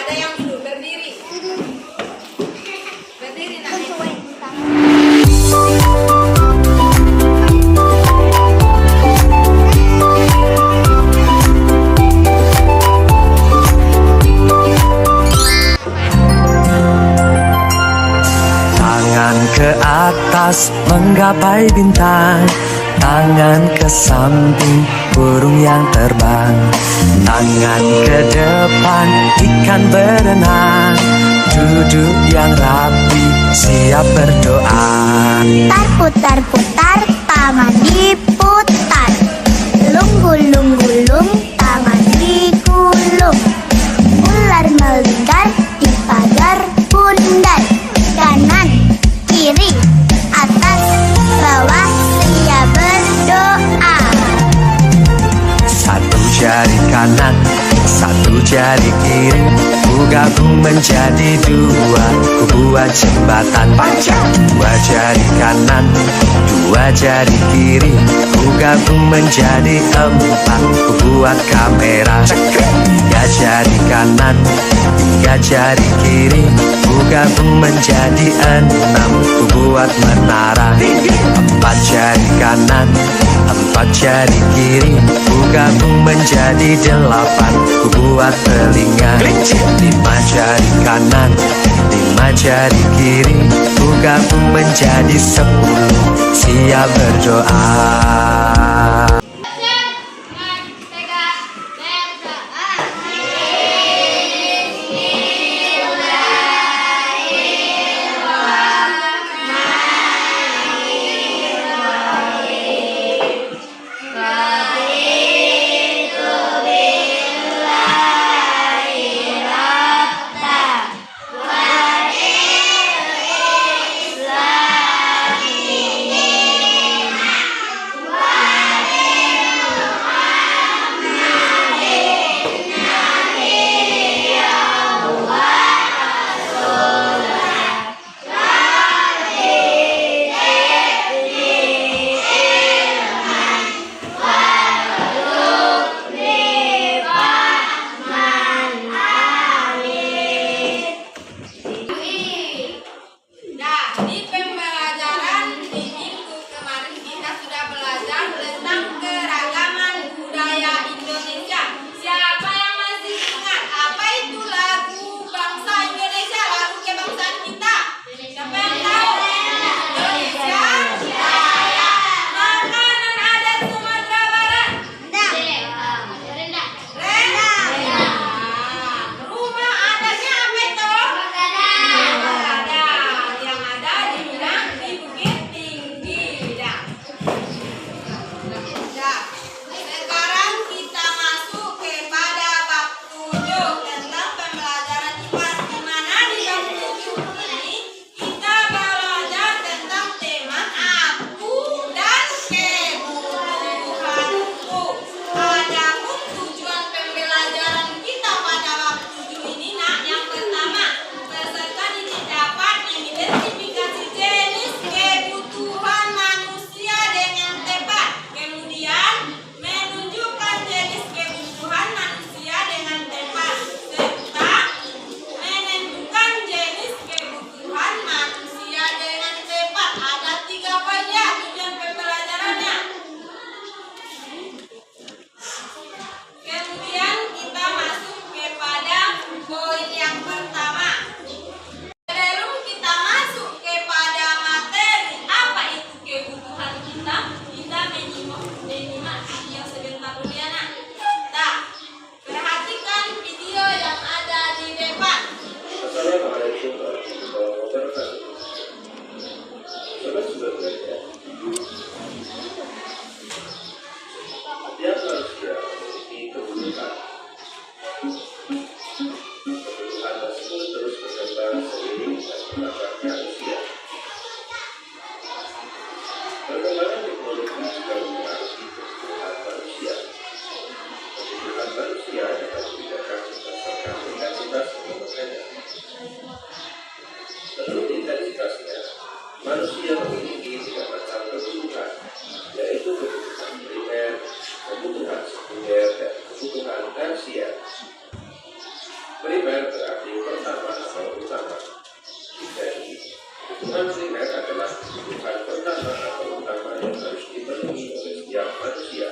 ada yang duduk berdiri. Berdiri nak. Tangan ke atas menggapai bintang, tangan ke samping burung yang terbang, tangan ke depan ikan berenang, duduk yang rapi siap berdoa. Putar-putar tangan diputar, gulung-gulung tangan digulung, ular melingkar di pagar bundar, kanan kiri atas bawah siap berdoa. Satu jari kanan, satu jari kiri, ku gabung menjadi dua, ku buat jembatan. Dua jari kanan, dua jari kiri, ku gabung menjadi empat, ku buat kamera. Tiga jari kanan, tiga jari kiri, ku gabung menjadi enam, ku buat menara. Empat jari kanan, empat jari kiri, ku gabung menjadi delapan, ku buat telinga. Lima jari kanan, lima jari kiri, ku gabung menjadi 10, siap berdoa. Perkembangan teknologi juga mempengaruhi kebutuhan manusia. Kebutuhan manusia dapat dibedakan berdasarkan intensitas penggunaannya. Menurut intensitasnya, manusia memiliki 3 macam kebutuhan, yaitu kebutuhan primer, kebutuhan sekunder, dan kebutuhan tersier. Primer berarti pertama atau utama. Jadi, kebutuhan primer adalah kebutuhan pertama atau utama yang harus dipenuhi oleh setiap manusia.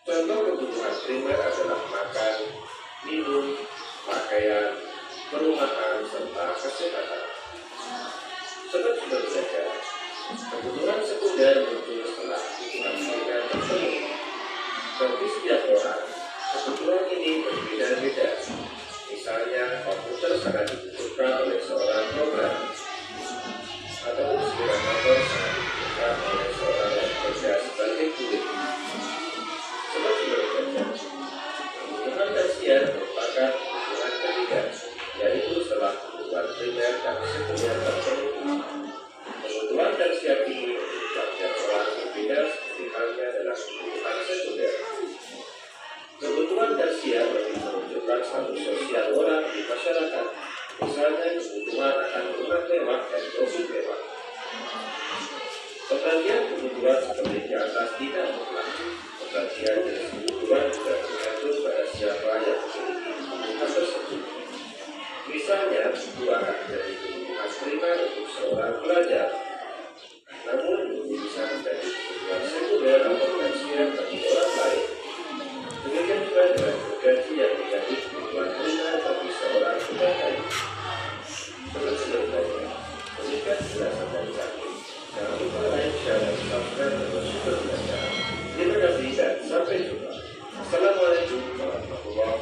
Contoh kebutuhan primer adalah makan, minum, pakaian, perumahan, serta kesehatan. Seperti berbeda, kebutuhan sekunder muncul setelah kebutuhan primer terpenuhi. Bagi setiap orang, kebutuhan ini berbeda-beda. Misalnya, komputer sangat dibutuhkan oleh seorang programmer, atau sepeda motor sangat dibutuhkan oleh seorang yang bekerja sebagai kurir. Seperti berbeda, kebutuhan tersier merupakan kebutuhan ketiga, yaitu setelah kebutuhan primer dan sekunder terpenuhi. Kebutuhan tersier ini menyebabkan orang berbeda seperti halnya dalam kebutuhan sekunder. Kebutuhan tersier lebih menunjukkan status sosial orang di masyarakat, misalnya kebutuhan akan rumah mewah dan mobil mewah. Pembagian kebutuhan seperti di atas tidak mutlak. Pembagian jenis kebutuhan juga tergantung pada siapa yang memiliki kebutuhan tersebut. Misalnya, buku akan menjadi kebutuhan primer untuk seorang pelajar, namun buku bisa menjadi kebutuhan sekunder atau tersier bagi orang lain. Demikian juga dengan gaji yang menjadi kebutuhan primer bagi seorang pegawai. Seperti berbeda, meningkat dirasa dari kaki. Jangan lupa like, share, dan subscribe untuk super belajar. Terima kasih dan sampai jumpa. Assalamualaikum warahmatullahi wabarakatuh.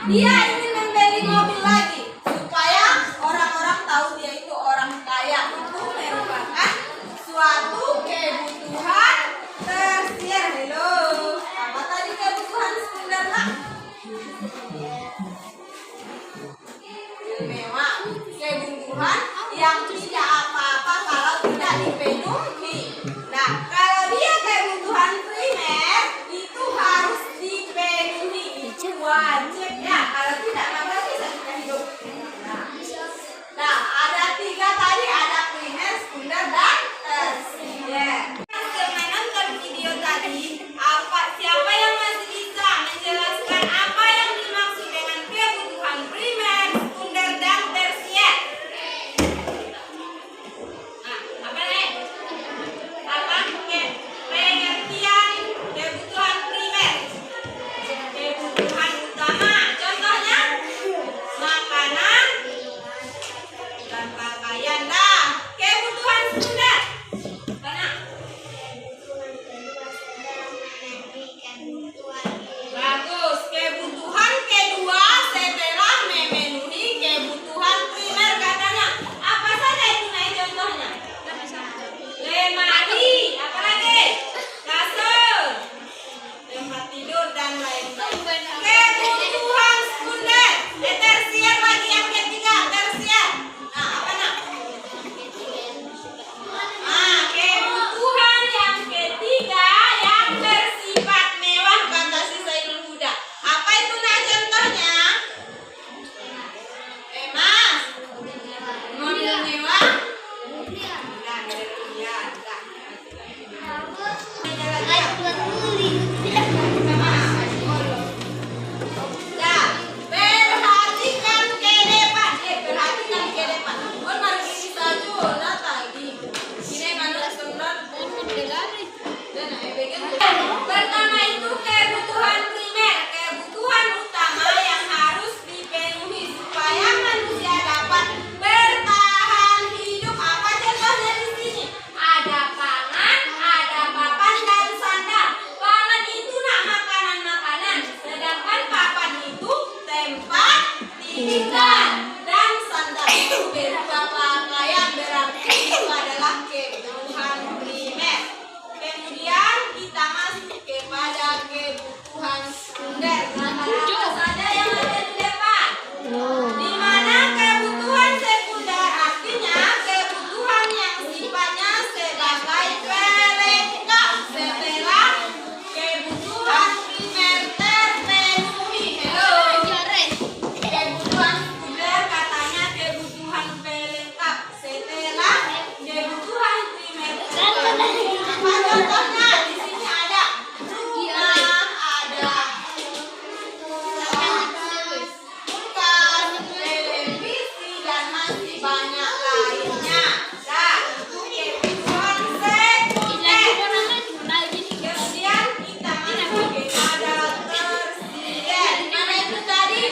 Dia ingin membeli mobil lagi supaya orang-orang tahu dia itu orang kaya. Itu merupakan suatu kebutuhan tersier. Hello, apa tadi kebutuhan sekunder nak? Mewah, kebutuhan yang tidak apa-apa kalau tidak dipenuhi. Nah, kalau dia kebutuhan primer itu harus dipenuhi, itu wajib ya. Kalau tidak maka tidak bisa hidup. Nah, ada 3 tadi, ada primer, sekunder, dan tersier. Setelah menonton video tadi, siapa yang masih bisa menjelaskan apa yang dimaksud dengan kebutuhan primer, sekunder, dan tersier? Nah, apa nih? Apa pengertian kebutuhan primer? Kebutuhan utama, contohnya makanan dan pakaian. Nah, kebutuhan sekunder, mana? Bagus. Kebutuhan kedua setelah memenuhi kebutuhan primer katanya. Apa saja itu nih contohnya? Lemari, apa lagi? Kasur, tempat tidur dan lain-lain. Kebutuhan sekunder, tersier lagi yang ketiga, tersier. Nah, apa nak? Nah, kebutuhan yang ketiga yang bersifat mewah kata si Saidul Huda. Apa itu nah contohnya? Mas, mobil mewah. Nah, ya, Nah, perhatikan ke depan. Perhatikan ke depan. Oh, mari kita coba tadi. Ini mana sempat? Pertama itu kebutuhan primer, kebutuhan utama yang harus dipenuhi supaya manusia dapat bertahan hidup. Apa contohnya di sini? Ada pangan, ada papan dan sandal. Pangan itu nak makanan-makanan, sedangkan papan itu tempat tinggal dan sandal itu berupa pakaian, berarti itu adalah kebutuhan primer. Kemudian kita masuk kepada kebutuhan sekunder. Apa saja yang ada di depan? Di mana kebutuhan sekunder artinya kebutuhan yang sifatnya sebagai pelengkap setelah kebutuhan primer terpenuhi. Hello. Kebutuhan sekunder katanya kebutuhan pelengkap setelah kebutuhan primer terpenuhi. Apa contohnya? Di sini ada rumah, ada kulkas, televisi, dan masih banyak lainnya. Nah, itu kebutuhan sekunder. Kemudian kita masuk kepada tersier. Mana itu tadi?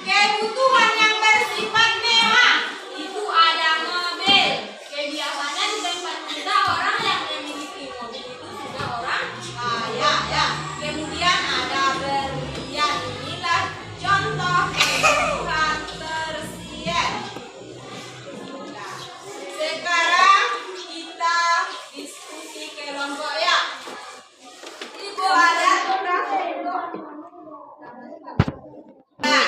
Kebutuhan yang bersifat mewah. Itu ada mobil. Kebiasaannya di tempat kita orang yang memiliki mobil itu sudah orang kaya ya. Kemudian ada berlian. Inilah contoh kebutuhan tersier. Nah, sekarang kita diskusi kelompok ya. Ibu ada berapa tugas? Nah,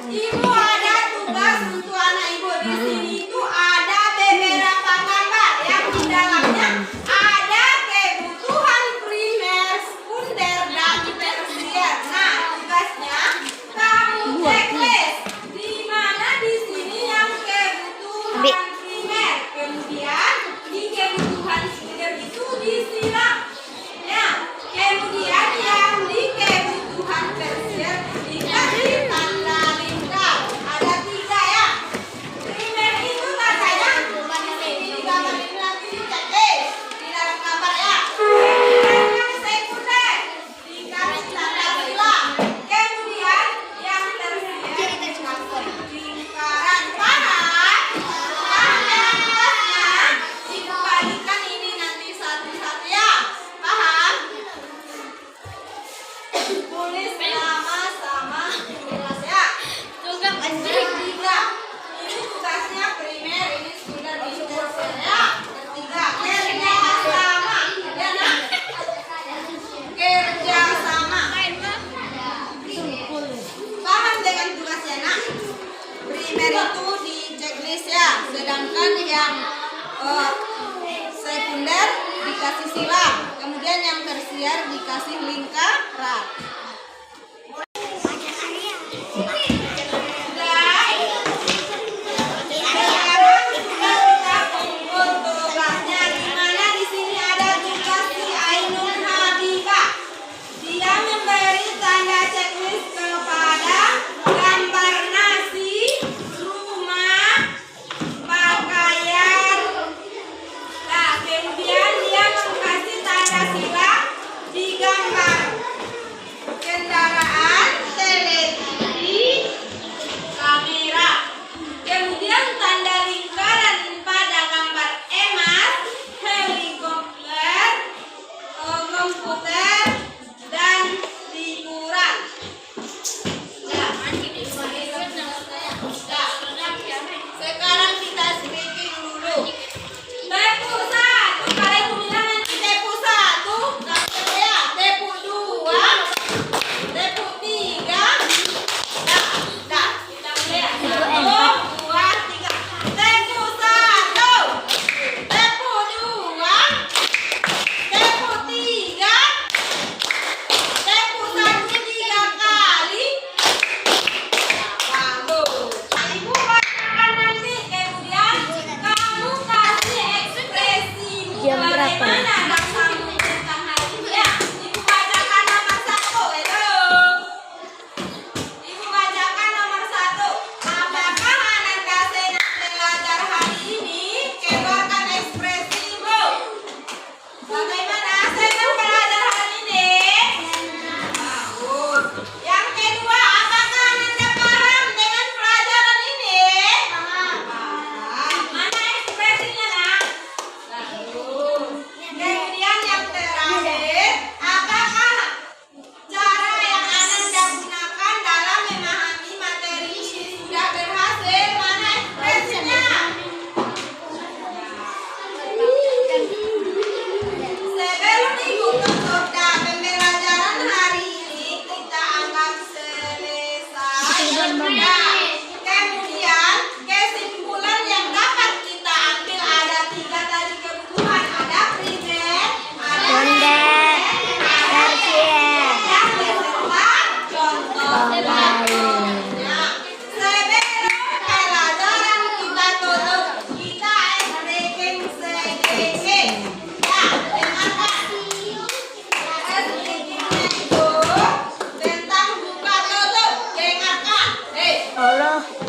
Ibu ada tugas untuk anak ibu. Di sini itu ada beberapa gambar yang di dalamnya ada kebutuhan primer, sekunder, dan tersier. Nah, tugasnya kamu checklist di mana di sini yang kebutuhan primer, kemudian di kebutuhan sekunder itu disilang. Ya, kemudian yang di kebutuhan tersier dikasih tanda lingkar. yang sekunder dikasih silang, kemudian yang tersier dikasih lingkaran. Kemudian kesimpulan yang dapat kita ambil ada 3 tadi kebutuhan, ada primer, ada Sekunder, tersier, yang beserta contoh lain. Sebelum pelajaran kita tutup, kita breaking sedikit. Ya, dengarkan. Sedikitnya itu tentang buka tutup. Dengarkan. Allah.